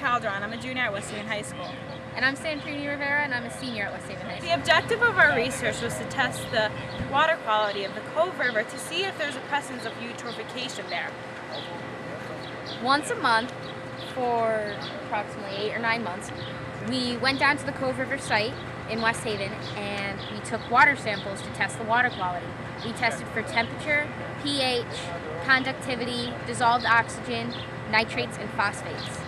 Calderon. I'm a junior at West Haven High School. And I'm Rivera, and I'm a senior at West Haven High School. The objective of our research was to test the water quality of the Cove River to see if there's a presence of eutrophication there. Once a month for approximately 8 or 9 months, we went down to the Cove River site in West Haven and we took water samples to test the water quality. We tested for temperature, pH, conductivity, dissolved oxygen, nitrates, and phosphates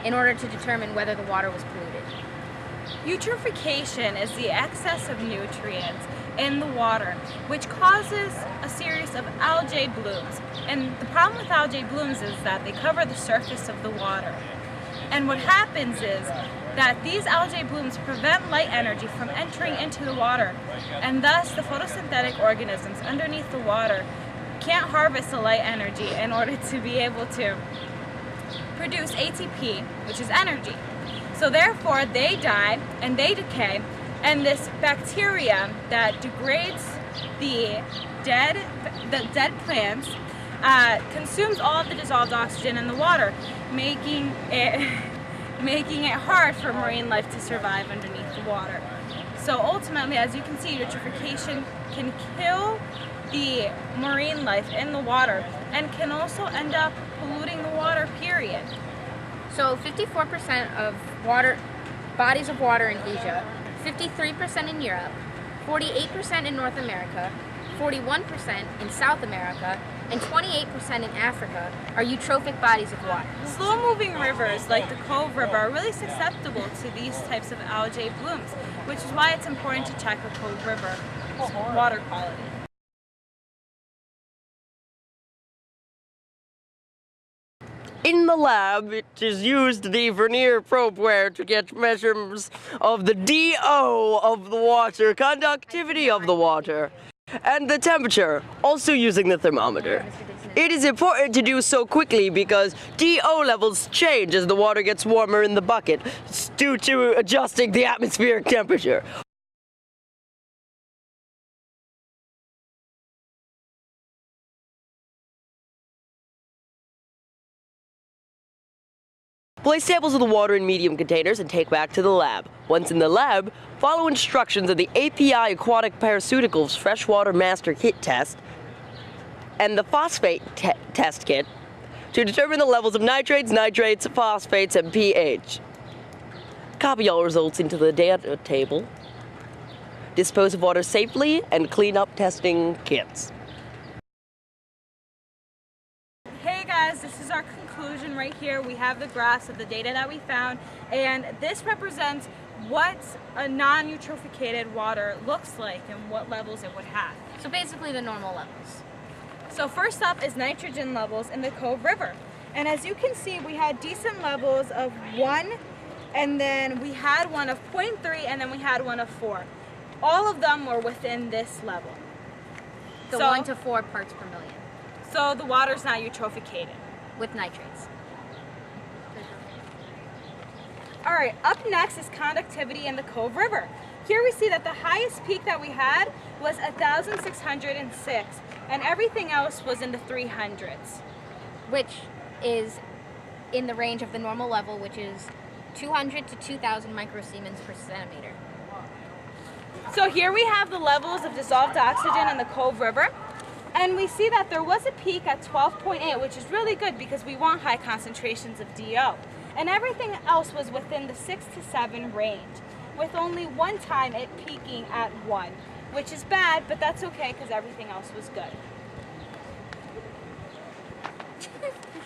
in order to determine whether the water was polluted. Eutrophication is the excess of nutrients in the water, which causes a series of algae blooms. And the problem with algae blooms is that they cover the surface of the water. And what happens is that these algae blooms prevent light energy from entering into the water, and thus the photosynthetic organisms underneath the water can't harvest the light energy in order to be able to produce ATP, which is energy. So therefore they die and they decay, and this bacteria that degrades the dead plants consumes all of the dissolved oxygen in the water, making it hard for marine life to survive underneath the water. So ultimately, as you can see, eutrophication can kill the marine life in the water and can also end up polluting the water, period. So 54% of bodies of water in Asia, 53% in Europe, 48% in North America, 41% in South America, and 28% in Africa are eutrophic bodies of water. Slow-moving rivers like the Cove River are really susceptible to these types of algae blooms, which is why it's important to check the Cove River water quality. In the lab, it is used the vernier probeware to get measurements of the DO of the water, conductivity of the water, and the temperature, also using the thermometer. It is important to do so quickly because DO levels change as the water gets warmer in the bucket due to adjusting the atmospheric temperature. Place samples of the water in medium containers and take back to the lab. Once in the lab, follow instructions of the API Aquatic Paraceuticals Freshwater Master Kit test and the phosphate test kit to determine the levels of nitrates, phosphates, and pH. Copy all results into the data table. Dispose of water safely and clean up testing kits. Hey guys, this is our conclusion right here. We have the graphs of the data that we found, and this represents what a non-eutrophicated water looks like and what levels it would have. So basically the normal levels. So first up is nitrogen levels in the Cove River. And as you can see, we had decent levels of 1, and then we had one of 0.3, and then we had one of 4. All of them were within this level. So 1 to 4 parts per million. So the water's not eutrophicated. With nitrates. All right, up next is conductivity in the Cove River. Here we see that the highest peak that we had was 1,606, and everything else was in the 300s. Which is in the range of the normal level, which is 200 to 2,000 microsiemens per centimeter. So here we have the levels of dissolved oxygen in the Cove River. And we see that there was a peak at 12.8, which is really good because we want high concentrations of DO. And everything else was within the 6 to 7 range, with only one time it peaking at 1, which is bad, but that's okay because everything else was good.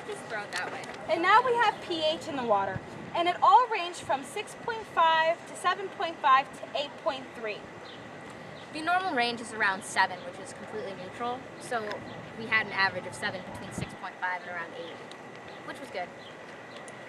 Just throw it that way. And now we have pH in the water, and it all ranged from 6.5 to 7.5 to 8.3. The normal range is around 7, which is completely neutral. So we had an average of 7 between 6.5 and around 8, which was good.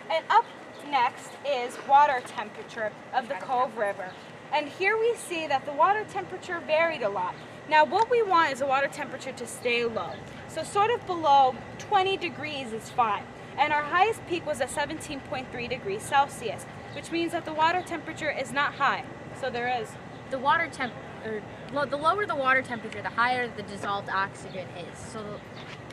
And up next is water temperature of the Cove River. And here we see that the water temperature varied a lot. Now what we want is the water temperature to stay low. So sort of below 20 degrees is fine. And our highest peak was at 17.3 degrees Celsius, which means that the water temperature is not high. So there is. The the lower the water temperature, the higher the dissolved oxygen is.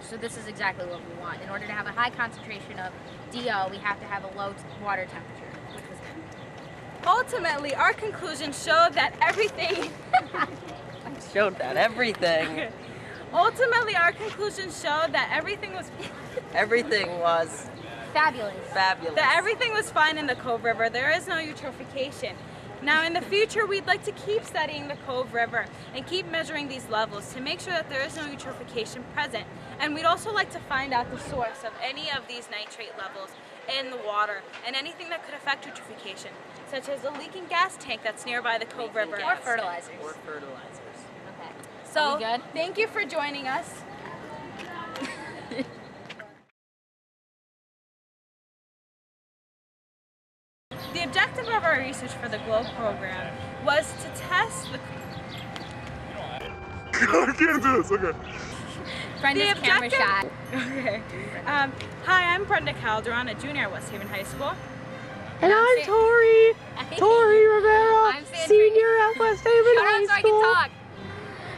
So this is exactly what we want. In order to have a high concentration of DO, we have to have a low water temperature, which was good. Ultimately, our conclusions show that everything... Showed that everything. Ultimately, our conclusions show that everything was... Everything was Fabulous. fabulous. that everything was fine in the Cove River. There is no eutrophication. Now in the future, we'd like to keep studying the Cove River and keep measuring these levels to make sure that there is no eutrophication present. And we'd also like to find out the source of any of these nitrate levels in the water and anything that could affect eutrophication, such as a leaking gas tank that's nearby the Cove River. Or fertilizers. Or fertilizers. Okay. So, Are we good? thank you for joining us. The objective of our research for the GLOBE program was to test the... I can't do this, okay. Brenda's camera objective- shot. Okay. Hi, I'm Brenda Calderon, a junior at West Haven High School. And I'm Sa- Tori. Tori Rivera, I'm Sandra. senior at West Haven Shut High up so I School. can talk.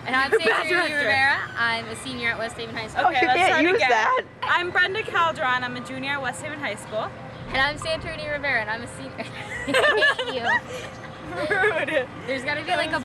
And I'm Bad Sandra director. Rivera. I'm a senior at West Haven High School. Oh, you let's can't start use again. that. I'm Brenda Calderon, I'm a junior at West Haven High School. And I'm Sandra Rivera, and I'm a senior. I hate you. Rude. There's gotta be like a